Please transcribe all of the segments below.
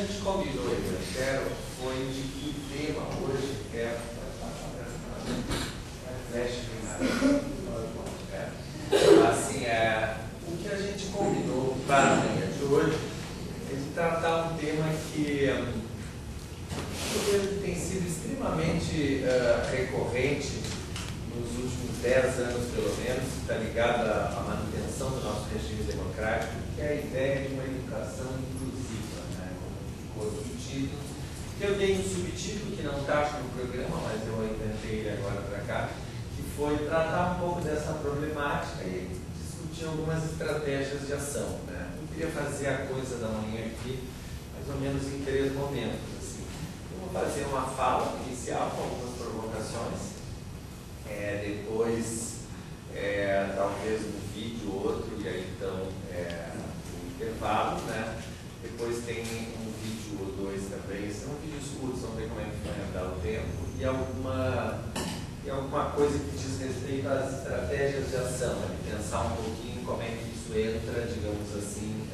gente convidou o Evangelho foi de que o tema hoje é assim, o que a gente combinou para a manhã de hoje é de tratar um tema que tem sido extremamente recorrente nos últimos 10 anos, pelo menos, está ligado à manutenção do nosso regime democrático, que é a ideia de uma educação inclusiva, né? Como ficou no título, que eu dei um subtítulo que não está no programa, mas eu inventei ele agora para cá, que foi tratar um pouco dessa problemática e discutir algumas estratégias de ação, né? Eu queria fazer a coisa da manhã aqui, mais ou menos em 3 momentos. Assim. Eu vou fazer uma fala inicial com algumas provocações, depois talvez um vídeo ou outro, e aí então um intervalo, né? Depois tem um vídeo ou 2 também, são vídeos curtos, vamos ver como é que vai andar o tempo, e alguma coisa que diz respeito às estratégias de ação, né? Pensar um pouquinho como é que isso entra, digamos assim,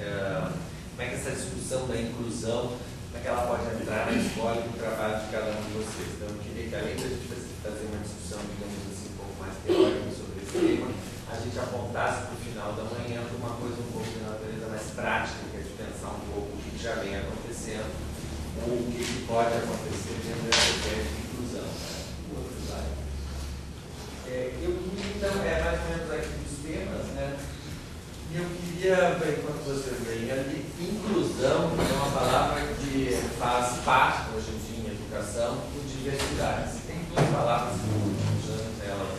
como é que essa discussão da inclusão, como é que ela pode entrar na escola e no trabalho de cada um de vocês. Então eu queria que, além da gente fazer uma discussão, digamos assim, um pouco mais teórica sobre esse tema, a gente apontasse para o final da manhã para uma coisa um pouco de natureza mais prática, que é de pensar um pouco o que já vem acontecendo ou o que pode acontecer dentro dessa ideia de inclusão. O outro slide. Eu queria, então, mais ou menos aqui dos temas, né? E eu queria, enquanto vocês veem ali, inclusão é uma palavra que faz parte, hoje em dia, em educação, com diversidade. Tem 2 palavras que, nos últimos anos, elas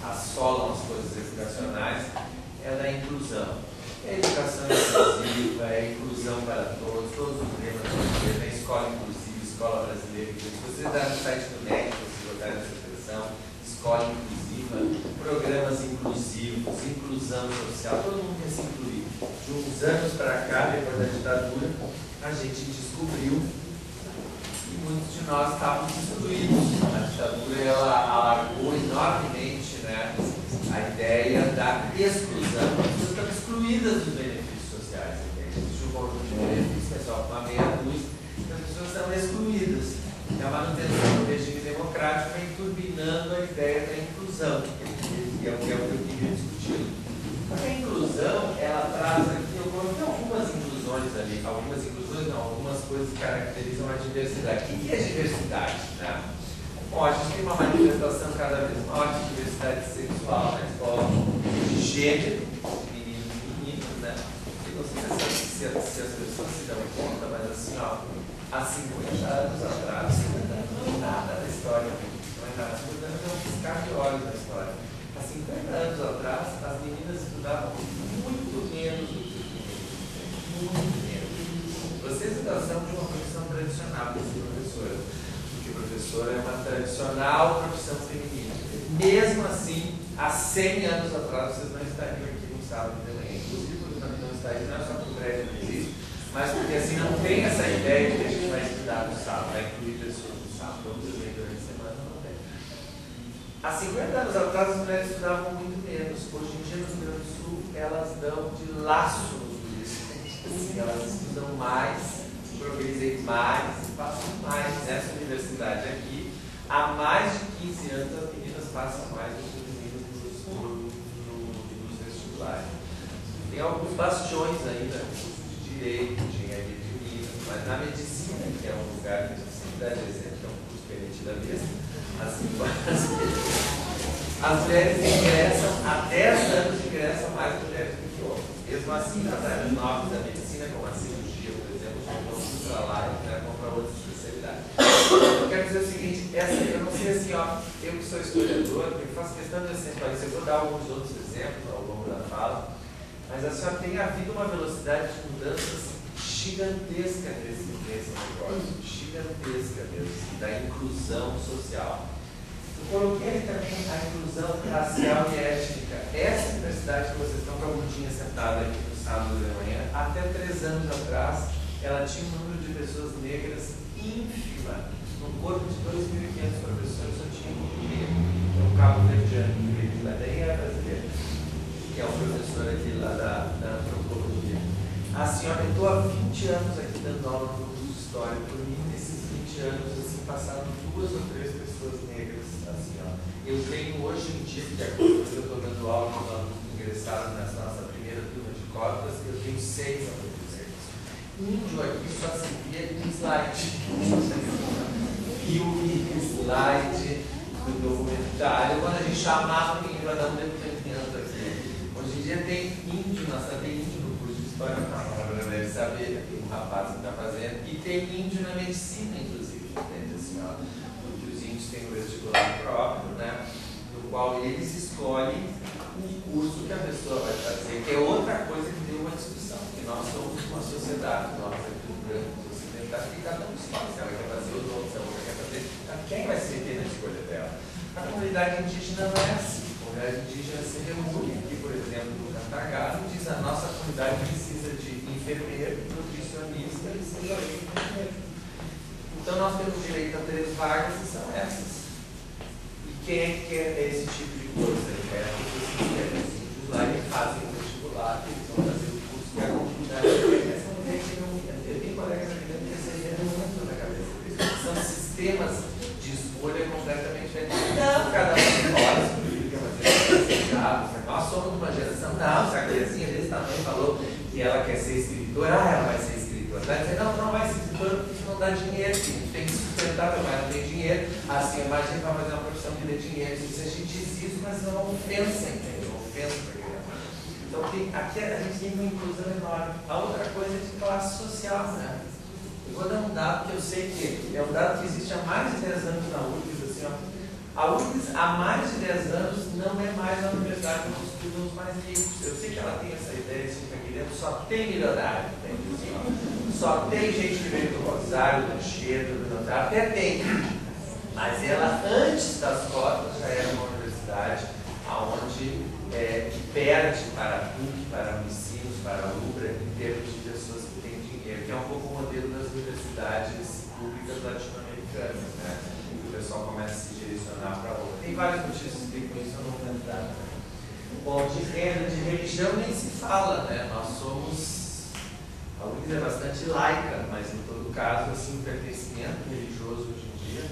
assolam as coisas educacionais, é da inclusão. É educação inclusiva, é inclusão para todos os temas brasileiros, é escola inclusiva, escola brasileira. Se vocês darem no site do NEC, vocês botarem essa expressão, escola inclusiva, programas inclusivos, inclusão social, todo mundo quer se incluir. De uns anos para cá, depois da ditadura, a gente descobriu que muitos de nós estavam excluídos. A ditadura ela alargou enormemente, né, a ideia da exclusão. As pessoas estão excluídas dos benefícios sociais. Existe um conjunto de benefícios que é só uma meia dúzia, as pessoas estão excluídas. E a manutenção do regime democrático vem turbinando a ideia da inclusão, que é o que eu queria discutir. A inclusão, ela traz aqui, eu coloquei algumas inclusões ali, algumas coisas que caracterizam a diversidade. O que é diversidade? Né? Bom, a gente tem uma manifestação cada vez maior de diversidade sexual na escola, de gênero, de meninos e meninas, né? Eu não sei se as pessoas se dão conta, mas assim, ó, há 50 anos atrás, 50 anos não é nada da história, não é nada, 50 anos é um piscar de olhos na história. Há 50 anos atrás, as meninas estudavam muito menos do que os meninos, muito menos. Vocês ainda são de uma profissão tradicional, de ser professora, porque professora é uma tradicional profissão feminina. Mesmo assim, há 100 anos atrás, vocês não estariam aqui no sábado de manhã. Inclusive, porque também não estariam, não é só porque o prédio não existe, mas porque assim não tem essa ideia de que a gente vai estudar no sábado, vai incluir pessoas no sábado, vamos dizer, durante a semana, não tem. Há 50 anos atrás as mulheres estudavam muito menos. Hoje em dia no Rio Grande do Sul elas dão de laço nos adolescentes. Assim, elas estudam mais, progredem mais, passam mais nessa universidade aqui. Há mais de 15 anos as meninas passam mais do que os meninos nos vestibulares. Tem alguns bastiões ainda, direito, engenharia de Minas, mas na medicina, que é um lugar que a gente sempre dá de exemplo, que é um curso permitido da mesa, as mulheres ingressam, há 10 anos ingressam mais mulheres do que homens. Mesmo assim, nas áreas novas da medicina, como a cirurgia, por exemplo, vão para lá e vão para outras especialidades. Eu quero dizer o seguinte, eu não sei assim, ó, eu que sou historiador, eu faço questão de acentuar isso, eu vou dar alguns outros exemplos ao longo da fala, mas a senhora tem havido uma velocidade de mudanças gigantesca nesse negócio, gigantesca mesmo, da inclusão social. Eu coloquei também a inclusão racial e étnica. Essa universidade que vocês estão com a bundinha sentada aqui no sábado de manhã, até 3 anos atrás, ela tinha um número de pessoas negras ínfima. No corpo de 2.500 professores só tinha um negro. É o Cabo Verdeano, que nem é brasileiro, que é um professor aqui lá da antropologia. A senhora, eu estou há 20 anos aqui dando aula no curso história por mim, nesses 20 anos, assim, passaram 2 ou 3 pessoas negras, assim, ó. Eu tenho hoje em dia, que é quando eu estou dando aula, os alunos ingressaram nessa nossa primeira turma de cotas, eu tenho 6 alunos negros. Índio aqui só se via em slide. Filme, slide, do documentário, quando a gente chamava o índio para dar um depoimento aqui. Hoje em dia tem índio, nós tem índio no curso de História, não deve saber, tem um rapaz que está fazendo, e tem índio na medicina, inclusive, entende assim, ó, porque os índios têm um vestibular próprio, né, no qual eles escolhem o curso que a pessoa vai fazer, que é outra coisa que deu uma discussão, que nós somos uma sociedade, nós aqui no branco, ocidentais, que cada um escolhe se ela quer fazer os outros, se ela quer fazer, quem vai se meter na escolha dela? A comunidade indígena não é assim. A comunidade indígena se reúne aqui, por exemplo, no Cantagalo, diz a nossa comunidade precisa de enfermeiro, nutricionista e enfermeiro. Então nós temos direito a 3 vagas e são essas. E quem é que quer esse tipo de coisa? É as pessoas que querem os índios lá e fazem o vestibular, que eles vão fazer o curso que a comunidade quer. Essa mulher que não. Eu tenho colegas acadêmicos que essa ideia não entra na cabeça deles. São sistemas de escolha completamente diferentes. Não, cada um de nós, nós somos uma geração, não, se a criancinha desse tamanho falou que ela quer ser escritora, ela vai ser escritora. Vai dizer, não vai ser escritora porque isso não dá dinheiro, filho. Tem que sustentar, mas não tem dinheiro. Assim, imagina que vai fazer uma profissão que dê dinheiro. Isso a gente diz isso, mas não é uma ofensa, entendeu? Uma ofensa para a criança. Então, aqui a gente tem uma inclusão enorme. A outra coisa é de classe social, né? Eu vou dar um dado que eu sei que é um dado que existe há mais de 10 anos na URGS, assim, ó. A URGS, há mais de 10 anos, não é mais a universidade onde estudam os mais ricos. Eu sei que ela tem essa ideia de que aqui dentro só tem milionário, assim, ó. Só tem gente que veio do Rosário, do Cheiro, do Rosário, até tem. Mas ela, antes das cotas, já era uma universidade onde que perde para a PUC, para a Unicinos, para a UBRA, em termos de pessoas que têm dinheiro, que é um pouco o modelo das universidades públicas latino-americanas, né? O pessoal começa a se direcionar para outra. Tem vários motivos que explicam isso, eu não vou entrar. Bom, de renda, de religião nem se fala, né? Nós somos. A URGS é bastante laica, mas em todo caso, assim, o pertencimento religioso hoje em dia,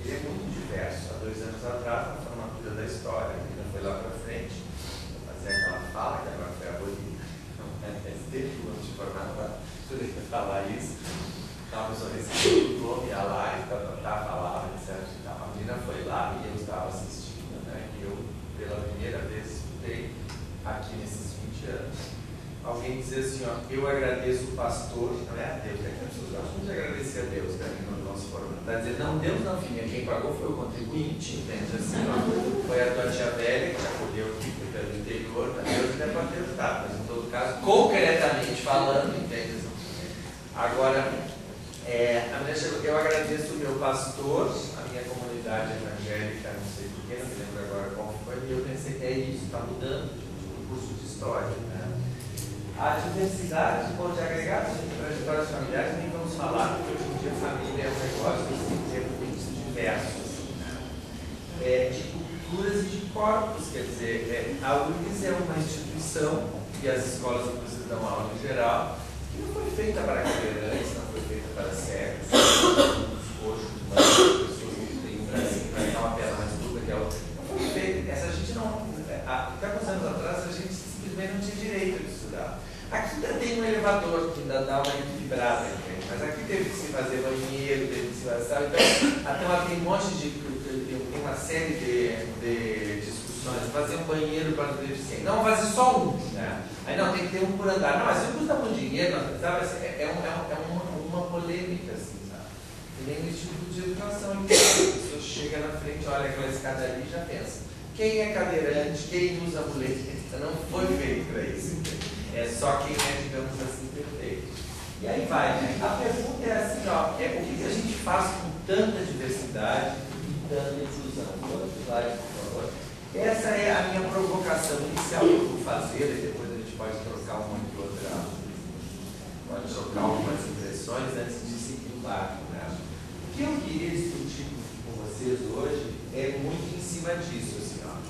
ele é muito diverso. Há 2 anos atrás, na formatura da história, que não foi lá para frente, vou fazer aquela fala, que agora foi abolida, não é teve que vamos te formar para poder falar isso. Então a pessoa recebeu o diploma, ia lá e falava, etc. Então, a menina foi lá e eu estava assistindo, né? E eu, pela primeira vez, estudei aqui nesses 20 anos. Alguém dizer assim, ó, eu agradeço o pastor, não é a Deus, é que as pessoas gostam de agradecer a Deus, para mim, no nosso fórum. Está dizendo, não, Deus não, filha, quem pagou foi o contribuinte, entende assim, ó, foi a tua tia velha que acolheu aqui pelo interior, tá? Deus até pode ter ajudado, mas em todo caso, concretamente falando, entende assim. Agora, a mulher chegou, eu agradeço o meu pastor, a minha comunidade evangélica, não sei porquê, não me lembro agora qual foi, e eu pensei que é isso, está mudando o curso de história, né? A diversidade pode agregar trajetórias familiares, nem vamos falar, porque hoje em dia a família é um negócio que tem que ter muito diverso, assim, né? De culturas e de corpos, quer dizer, a URGS é uma instituição, e as escolas que dão aula em geral, que não foi feita para cadeirantes, não foi feita para cegos, coxos, pessoas que têm um bracinho para dar uma perna mais curta que a outra. Não foi feita. Essa gente não. Há alguns anos atrás, a gente simplesmente não tinha direito de estudar. Aqui ainda tem um elevador que ainda dá uma equilibrada, entende? Mas aqui teve que se fazer banheiro, teve que se fazer. Sabe? Então, até tem um monte de. Tem uma série de discussões. Fazer um banheiro para os deficientes. Não, fazer só um, né? Aí não, tem que ter um por andar. Não, mas isso custa muito dinheiro, sabe? Uma polêmica, assim, sabe? E nem no Instituto de Educação, então, a pessoa chega na frente, olha aquela escadaria e já pensa. Quem é cadeirante, quem usa muleta, não foi feito para isso. É só quem é, digamos assim, perfeito. E aí vai, né? A pergunta é assim, ó, o que a gente faz com tanta diversidade e tanta inclusão? Outro slide, por favor. Essa é a minha provocação inicial que eu vou fazer, e depois a gente pode trocar uma que outra, pode trocar algumas impressões antes de seguir o barco, né? O que eu queria discutir com vocês hoje é muito em cima disso, assim, ó.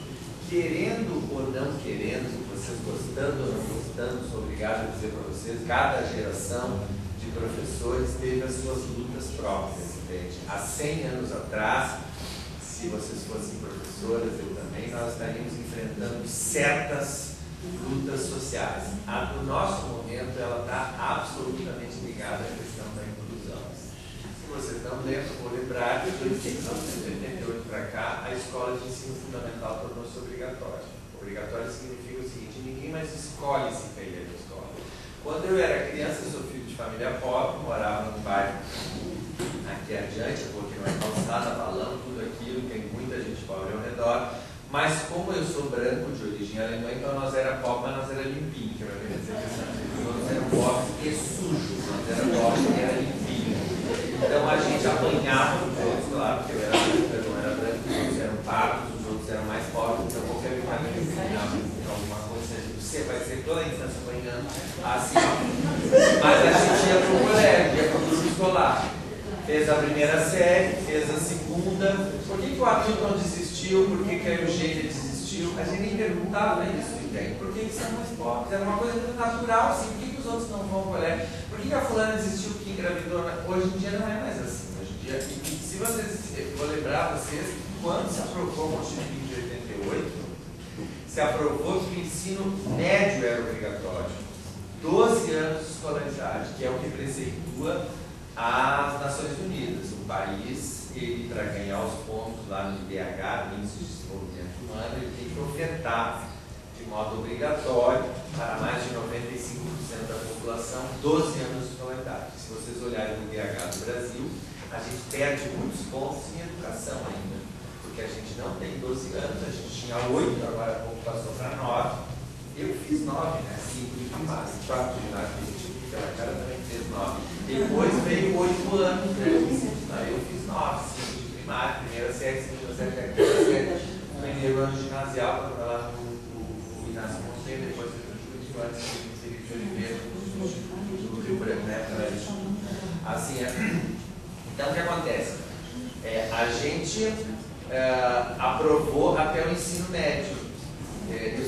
Querendo ou não querendo, vocês gostando ou não gostando, sou obrigado a dizer para vocês, cada geração de professores teve as suas lutas próprias, entende? Há 100 anos atrás, se vocês fossem professoras, eu também, nós estaríamos enfrentando certas lutas sociais. A do nosso momento, ela está absolutamente ligada à questão da inclusão. Se vocês não lembram, vou lembrar que de 1988 para cá, a escola de ensino fundamental tornou-se obrigatória. Obrigatório significa o seguinte: ninguém mais escolhe se quer ir à escola. Quando eu era criança, eu sou filho de família pobre, morava num bairro aqui adiante, eu coloquei uma calçada, balão, tudo aquilo, tem muita gente pobre ao redor. Mas como eu sou branco de origem alemã, então nós era pobre, mas nós era limpinho, que é para dizer que nós eram pobres e sujos, nós era pobre e era limpinho. Então a gente apanhava dos outros, claro, porque eu era branco, eu não era branco, os outros eram pardos, os outros eram mais pobres, então qualquer brincadeira que ensinava alguma coisa, você vai ser toda a infância apanhando assim, ó. Mas a gente ia para o colégio, ia para o grupo escolar. Fez a primeira série, fez a segunda. Por que o Hamilton desistiu? Por que a Eugênia desistiu? A gente nem perguntava isso, entende? Por que eles são mais pobres? Era uma coisa muito natural, assim. Por que os outros não vão ao colégio? Por que a fulana desistiu porque engravidou? Hoje em dia não é mais assim. Hoje em dia, se vocês, vou lembrar vocês, quando se aprovou a Constituição de 88, se aprovou que o ensino médio era obrigatório. 12 anos de escolaridade, que é o que preceitua as Nações Unidas. O país, ele, para ganhar os pontos lá no IDH, Índice de Desenvolvimento Humano, ele tem que ofertar de modo obrigatório para mais de 95% da população 12 anos de escolaridade. Se vocês olharem o IDH do Brasil, a gente perde muitos pontos em educação ainda, porque a gente não tem 12 anos, a gente tinha 8, agora há pouco passou para 9. Eu fiz 9, né? 5 de primário, 4 de ginásio. Aquela cara também fez 9. Depois veio 8 anos, né? Eu fiz 9, 5 de primário, primeira série, segunda série, terceira série, primeiro ano ginasial, para lá no Inácio Monteiro, depois eu fui para o Felipe de Oliveira, do Rio Branco, né? Assim, então o que acontece? A gente aprovou até o ensino médio.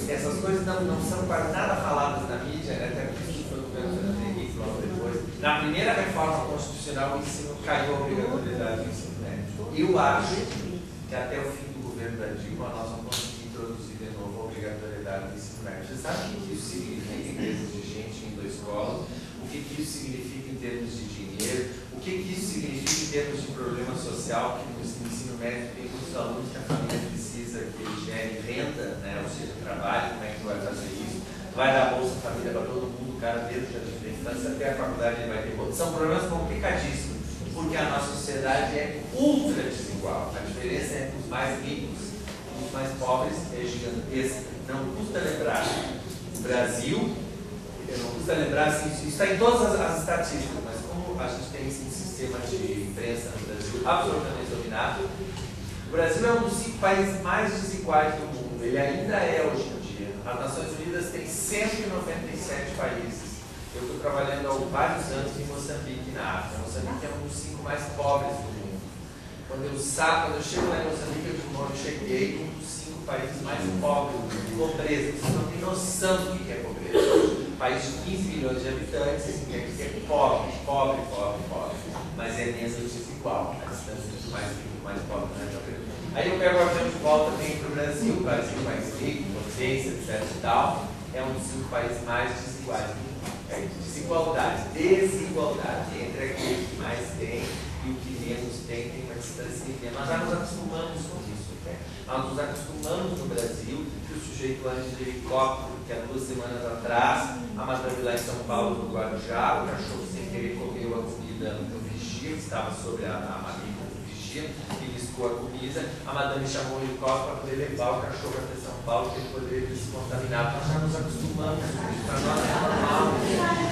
Essas coisas não são para nada faladas na mídia, né? Até porque isso foi o governo Fernando Henrique logo depois. Na primeira reforma constitucional, o ensino caiu a obrigatoriedade do ensino médio. Eu acho que até o fim do governo da Dilma nós vamos conseguir introduzir de novo a obrigatoriedade do ensino médio. Você sabe o que isso significa em termos de gente indo à escola? O que isso significa em termos de dinheiro? O que isso significa em termos de problema social? Que no ensino médio tem muitos alunos que a família precisa que eles gerem renda, né? Ou seja, trabalho, como é que tu vai fazer isso? Tu vai dar Bolsa Família para todo mundo, o cara desde o jardim da infância até a faculdade ele vai ter bolsa. São problemas complicadíssimos, porque a nossa sociedade é ultra desigual. A diferença entre os mais ricos e os mais pobres é gigantesca. Não custa lembrar. O Brasil, não custa lembrar, assim, isso está em todas as estatísticas, mas como a gente tem esse sistema de imprensa no Brasil absolutamente dominado, o Brasil é um dos 5 países mais desiguais do mundo. Ele ainda é hoje em dia. As Nações Unidas têm 197 países. Eu estou trabalhando há vários anos em Moçambique, na África. Moçambique é um dos 5 mais pobres do mundo. Quando eu chego lá em Moçambique, eu digo, eu cheguei um dos 5 países mais pobres do mundo. Pobreza. Vocês não têm noção do que é pobreza. Um país de 15 milhões de habitantes, que é pobre, pobre, pobre, pobre. Mas é menos desigual. A distância entre o mais rico e o mais pobre, né? Aí eu pego o avião de volta, venho para o Brasil, mais rico, potência, etc e tal. É um dos 5 países mais desiguais do mundo. Desigualdade entre aquele que mais tem e o que menos tem uma distância pequena. Nós já nos acostumamos com isso. Né? Nós nos acostumamos no Brasil que o sujeito anda de helicóptero, que há 2 semanas atrás, a madame lá em São Paulo, no Guarujá, o cachorro sem querer comeu a comida do vigia, que estava sobre a madeira do vigia, que riscou a comida. A madame chamou o helicóptero para poder levar o cachorro até São Paulo, para ele poder se contaminar. Nós já nos acostumamos. Para nós é normal.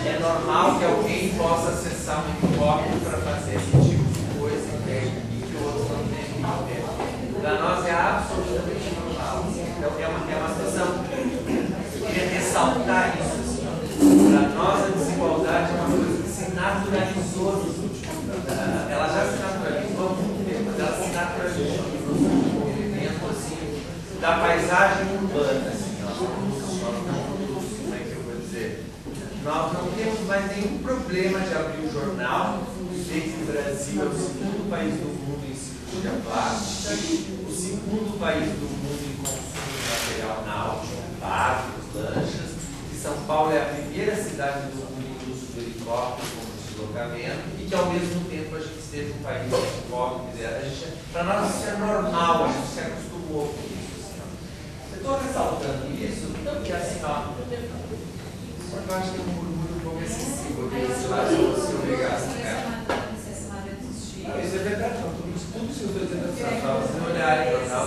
É normal que alguém possa acessar um helicóptero para fazer esse tipo de coisa, entende? E que o outro não tem que ver. Para nós é absolutamente normal. Então é uma situação. Eu queria ressaltar isso. Assim, para nós a desigualdade é uma coisa que se naturalizou nos últimos anos. Ela já se naturalizou há muito tempo, mas ela se naturalizou no movimento assim, da paisagem urbana. Assim, nós não temos mais nenhum problema de abrir o jornal dizer que o Brasil é o segundo país do mundo em cirurgia plástica, o segundo país do mundo em consumo de material náutico, barcos, lanchas, que São Paulo é a primeira cidade do mundo em uso do helicóptero como deslocamento e que ao mesmo tempo a gente seja um país pobre. Para nós isso é normal, a gente se acostumou com isso. Assim, eu estou ressaltando isso porque assim, eu acho que é um murmúrio um pouco excessivo aqui desse lado, se eu ligasse, né? Isso é verdade, não. Tudo isso que eu estou dizendo é para vocês olharem para o jornal.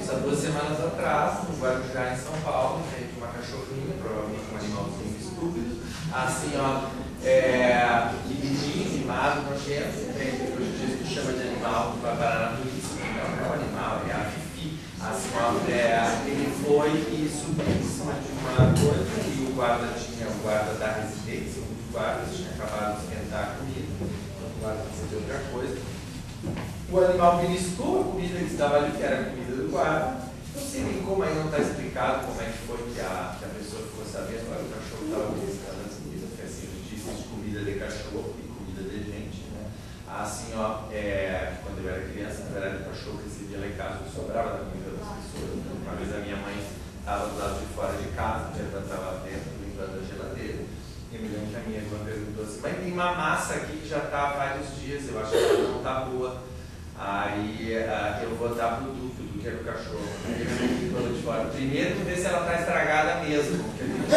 Há 2 semanas atrás, no Guarujá, em São Paulo, tem uma cachorrinha, provavelmente um animalzinho estúpido, assim, pequenininho, mimado, nojento, tem hoje em dia que chama de animal, que vai parar na polícia, não é um animal, é a Fifi. Assim, ele foi e subiu em cima de uma coisa e o guarda da residência, um dos guardas tinha acabado de esquentar a comida, o guarda decidiu outra coisa. O animal beliscou a comida que estava ali, que era a comida do guarda. Não sei nem como, aí não está explicado como é que foi que a pessoa ficou sabendo, olha, o cachorro estava beliscando as comidas, porque assim, notícias de comida de cachorro e comida de gente, né? Assim, quando eu era criança, na verdade, o cachorro recebia lá em casa o que sobrava da comida das pessoas. Uma vez a minha mãe estava do lado de fora de casa, já estava dentro, limpando a geladeira, e eu me lembro que a minha irmã perguntou assim, mas tem uma massa aqui que já está há vários dias, eu acho que ela não está boa. Aí eu vou dar pro Duque, o Duque era o cachorro. Aí ele falou de fora. Primeiro, ver se ela está estragada mesmo. Porque a gente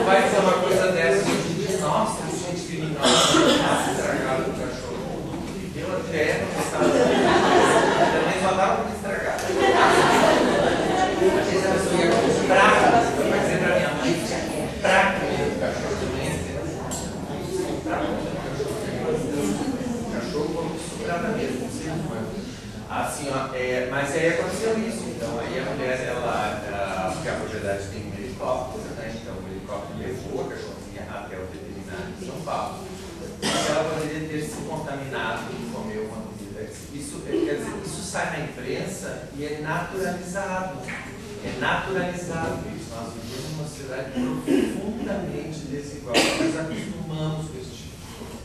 vai dizer uma coisa dessa, a gente diz, nossa, gente criminosa, está estragada o cachorro. O Duque viveu até no estado. Também só dava para estragar. Às vezes a pessoa ia comprar, vai dizer para minha mãe, tinha que comprar comida do cachorro também. Comprar comida do cachorro. Mesmo, assim, mas aí aconteceu isso, então aí a mulher, porque a propriedade tem um helicóptero, né? Então o helicóptero levou a cachorrinha até o veterinário de São Paulo. Ela poderia ter se contaminado e comeu uma comida. Isso, quer dizer, isso sai na imprensa e é naturalizado. É naturalizado isso. Nós vivemos numa sociedade profundamente desigual. Nós acostumamos com esse tipo de coisa.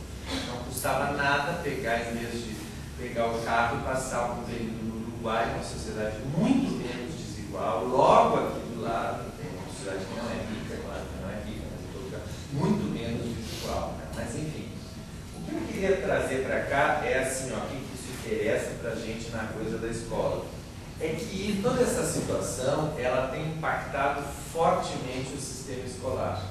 Não custava nada pegar, em vez de pegar o carro e passar um período no Uruguai, uma sociedade muito menos desigual. Logo aqui do lado, tem uma sociedade que não é rica, claro que não é rica, mas em todo caso, muito menos desigual. Né? Mas enfim, o que eu queria trazer para cá é assim, o que isso interessa para a gente na coisa da escola. É que toda essa situação, ela tem impactado fortemente o sistema escolar.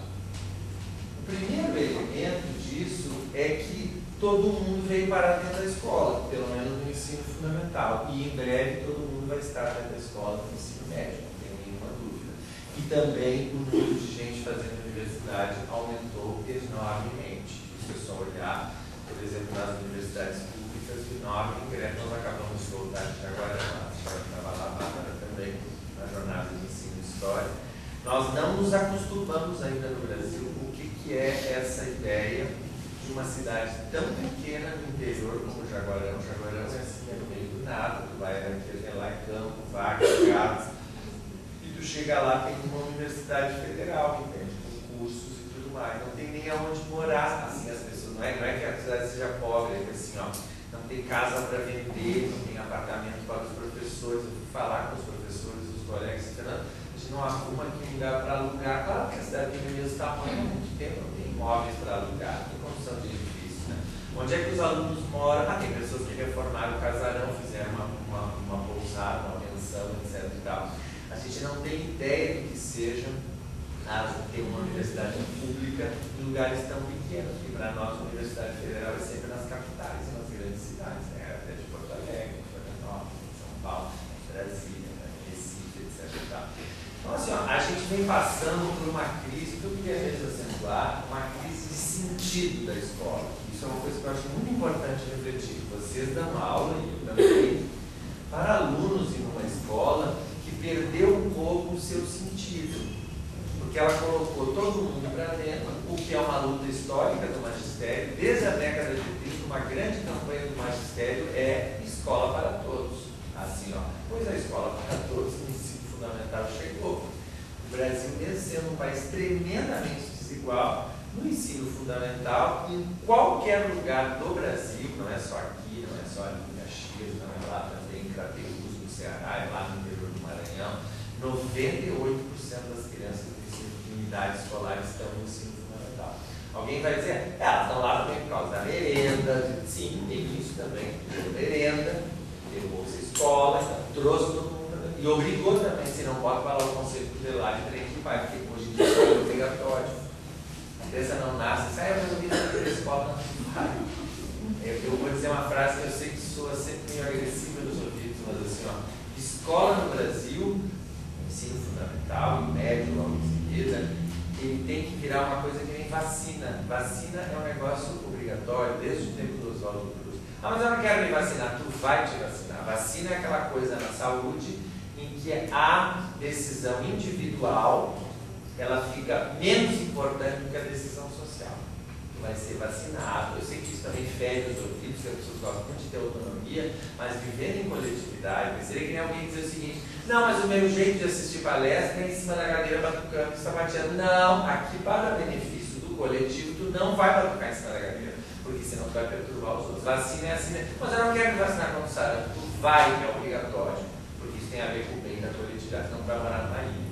O primeiro elemento disso é que todo mundo veio parar dentro da escola, pelo menos no ensino fundamental. E em breve todo mundo vai estar dentro da escola no ensino médio, não tenho nenhuma dúvida. E também o número de gente fazendo universidade aumentou enormemente. Se é só olhar, por exemplo, nas universidades públicas, o enorme ingresso. Nós acabamos de voltar de Jaguarão, estava lá, Bárbara também, na jornada de ensino e história. Nós não nos acostumamos ainda no Brasil com o que é essa ideia de uma cidade tão pequena no interior como Jaguarão. Jaguarão é assim, é no meio do nada, tu vai lá em campo, vagas, casas, e tu chega lá, tem uma universidade federal, entende? Com cursos e tudo mais. Não tem nem aonde morar, assim, as pessoas, não é que a cidade seja pobre, é que assim, não tem casa para vender, não tem apartamento para os professores. Eu fui falar com os professores, os colegas, Fernando, a gente não arruma aqui um lugar para alugar. Claro que a cidade tem o mesmo tamanho, há muito tempo não tem imóveis para alugar, tem construção de edifícios, né? Onde é que os alunos moram? Tem pessoas que reformaram o casarão, fizeram uma pousada, uma pensão, etc. e tal. A gente não tem ideia do que seja ter uma universidade pública em lugares tão pequenos, que para nós a Universidade Federal é sempre nas capitais, nas grandes cidades, né? Até de Porto Alegre, Florianópolis, São Paulo, Brasília, Recife, etc. e tal. Então, assim, a gente vem passando por uma crise, que eu queria mesmo acentuar, uma crise de sentido da escola. Isso é uma coisa que eu acho muito importante refletir. Vocês dão aula, e eu também, para alunos em uma escola que perdeu um pouco o seu sentido. Porque ela colocou todo mundo para dentro, o que é uma luta histórica do magistério. Desde a década de 30, uma grande campanha do magistério é escola para todos. Assim, pois a escola para todos, o ensino fundamental chegou. O Brasil, mesmo sendo um país tremendamente desigual, no ensino fundamental, em qualquer lugar do Brasil, não é só aqui, não é só ali em Caxias, não é lá também em Crateús, no Ceará, é lá no interior do Maranhão, 98% das crianças em idade escolar estão no ensino fundamental. Alguém vai dizer, elas estão lá também por causa da merenda. Sim, tem isso também, deu merenda, deu bolsa escola, então trouxe todo mundo e obrigou também, se não pode falar o conceito tutelar de trem que vai, porque hoje em dia é obrigatório. A criança não nasce, sai a resolvida da escola, não vai. Eu vou dizer uma frase que eu sei que soa sempre meio agressiva nos ouvidos, mas assim, ó, escola no Brasil, ensino fundamental, e médio, logo em seguida, ele tem que virar uma coisa que nem vacina. Vacina é um negócio obrigatório, desde o tempo do Oswaldo Cruz. Ah, mas eu não quero me vacinar. Tu vai te vacinar. Vacina é aquela coisa na saúde em que a decisão individual ela fica menos importante do que a decisão social. Tu vai ser vacinado. Eu sei que isso também fere os ouvidos, que as pessoas gostam muito de ter autonomia, mas viver em coletividade, seria que nem alguém dizer o seguinte: não, mas o meu jeito de assistir palestra é em cima da cadeira batucando e sapateando. Não, aqui para benefício do coletivo, tu não vai batucar em cima da cadeira, porque senão tu vai perturbar os outros. Vacina é assim mesmo. Mas eu não quero me vacinar contra o sarampo. Tu vai, que é obrigatório, porque isso tem a ver com o bem da coletividade, não vai morar numa ilha.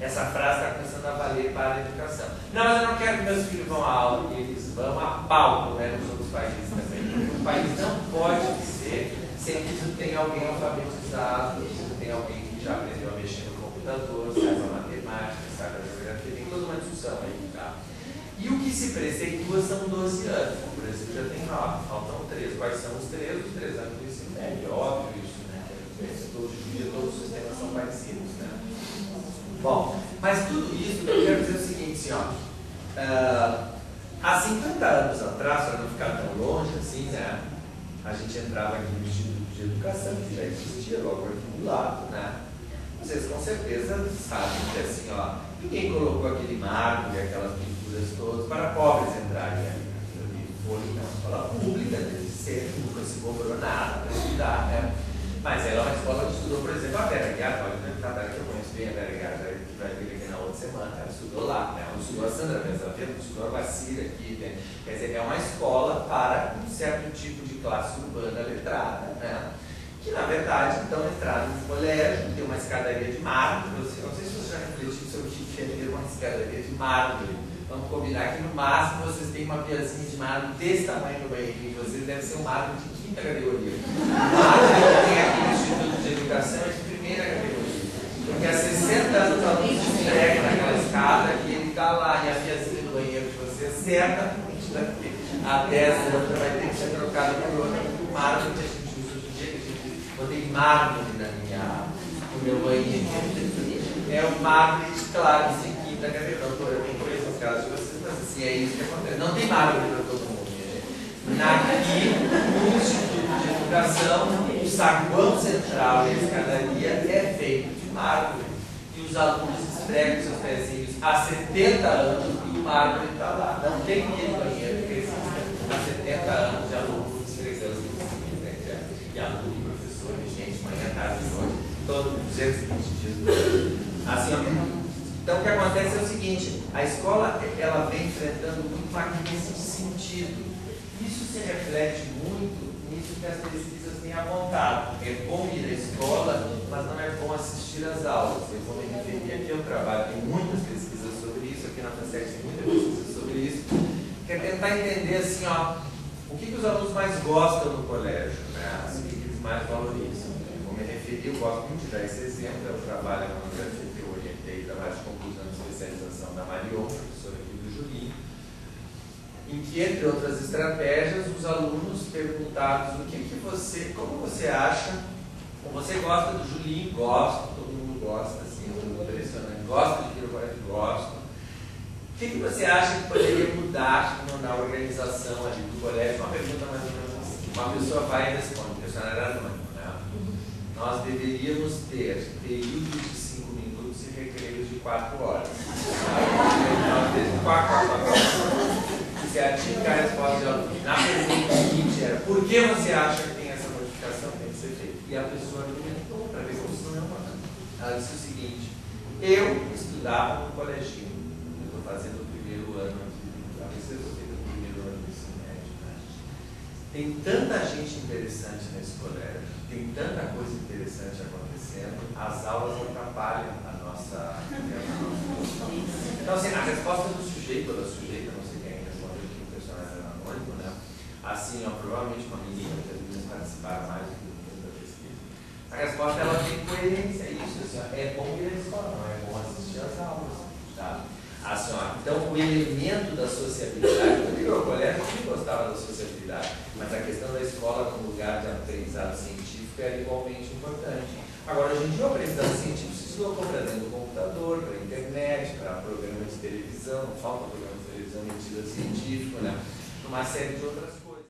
Essa frase está começando a valer para a educação. Não, mas eu não quero que meus filhos vão à aula, eles vão a pau, né, nos outros países também. Porque o país não pode ser sem que tu tenha alguém alfabetizado, tu tenha alguém que já aprendeu a mexer no computador, saiba matemática, saiba geografia, tem toda uma discussão aí, tá? E o que se preceitua são 12 anos. O Brasil já tem 9, faltam 3. Quais são os 3? Os 3 anos do ensino médio, óbvio isso, né? Hoje em dia todos os sistemas são parecidos, né? Bom, mas tudo isso eu quero dizer o seguinte, senhor. Há 50 anos atrás, para não ficar tão longe assim, né? A gente entrava aqui no Instituto de Educação, que já existia logo aqui do lado, né? Vocês com certeza sabem que assim, ó, ninguém colocou aquele mármore, aquelas pinturas todas para pobres entrarem ali. Foi uma escola pública, desde sempre, nunca se cobrou nada para estudar, né? Mas ela é uma escola que estudou, por exemplo, a Vera Guiar, pode perguntar para ela, que eu conheço bem a Vera Guiar, que vai vir aqui na outra semana, ela estudou lá, né? Ela estudou a Sandra Pesafiel, estudou a Vacira aqui, né? Quer dizer, é uma escola para um certo tipo de classe urbana letrada, né? Que na verdade, então, entraram no colégio, tem uma escadaria de mármore, não sei se você já refletiu sobre o que é ter uma escadaria de mármore. Vamos combinar que no máximo vocês têm uma piazinha de mármore desse tamanho no banheirinho, vocês devem ser um mármore de quinta categoria. O mármore que tem aqui no Instituto de Educação é de primeira categoria. Porque há 60 anos o aluno se entrega naquela escada e ele está lá, e a piazinha do banheiro de vocês certamente daqui a 10 anos vai ter que ser trocada por outra, porque o mármore que a gente usa hoje em dia, que a gente botei mármore no meu banheiro, é um mármore de claro, de quinta categoria. Eu nem conheço as casas de vocês, mas assim, é isso que acontece. Não tem mármore para todo mundo, gente. Aqui, no Instituto de Educação, o saguão central e a escadaria é feito de mármore. E os alunos esfregam seus pezinhos há 70 anos e o mármore está lá. Não tem aquele banheiro que existe há 70 anos de aluno esfregando os pezinhos, né? E aluno e professor, e gente, manhã, tarde, noite, todo 220 dias do ano. Assim, ó. Então, o que acontece é o seguinte: a escola ela vem enfrentando muito uma crise de sentido. Isso se reflete muito nisso que as pesquisas têm apontado. É bom ir à escola, mas não é bom assistir às aulas. Eu vou me referir aqui ao trabalho, tem muitas pesquisas sobre isso, aqui na FASEC tem muita pesquisa sobre isso, que é tentar entender assim, ó, o que os alunos mais gostam no colégio, né? Assim, o que eles mais valorizam. Eu vou me referir, eu gosto muito de dar esse exemplo, é o trabalho na monografia que eu orientei, trabalho de conclusão de especialização da Marion, professora aqui do Julinho, em que, entre outras estratégias, os alunos perguntados como você acha, como você gosta do Julinho, gosto, todo mundo gosta, assim, é muito impressionante, gosta de Quiro Colégio, gosto. O que você acha que poderia mudar na organização ali do colégio? Uma pergunta mais ou menos assim. Uma pessoa vai e responde, o questionário era anônimo, né? Nós deveríamos ter períodos de 5 minutos e recreios de 4 horas. Nós temos 4 horas. Se a típica resposta de aluno na pergunta seguinte era: por que você acha que tem essa modificação que tem que ser feita? E a pessoa argumentou para ver como isso não é humano. Ela disse o seguinte: eu estudava no coleginho, eu estou fazendo o primeiro ano aqui terceiro ou no primeiro ano do ensino médio, né? Tem tanta gente interessante nesse colégio, tem tanta coisa interessante acontecendo, as aulas atrapalham a nossa. Então, assim, a resposta do sujeito ou da sujeita, não sei quem respondeu aqui, o personagem era anônimo, né? Assim, ó, provavelmente uma menina, que as meninas participaram mais do que da pesquisa. A resposta, ela tem coerência, é isso, assim, ó, é bom ir à escola, não é bom assistir às aulas, tá? Assim, ó, então, o elemento da sociabilidade, eu digo ao colégio que gostava da sociabilidade, mas a questão da escola como lugar de aprendizado científico era igualmente importante. Agora, hoje em dia, o aprendizado científico se deslocou para dentro do computador, para a internet, para programa de televisão, não falta programa de televisão metido científico, né? Uma série de outras coisas.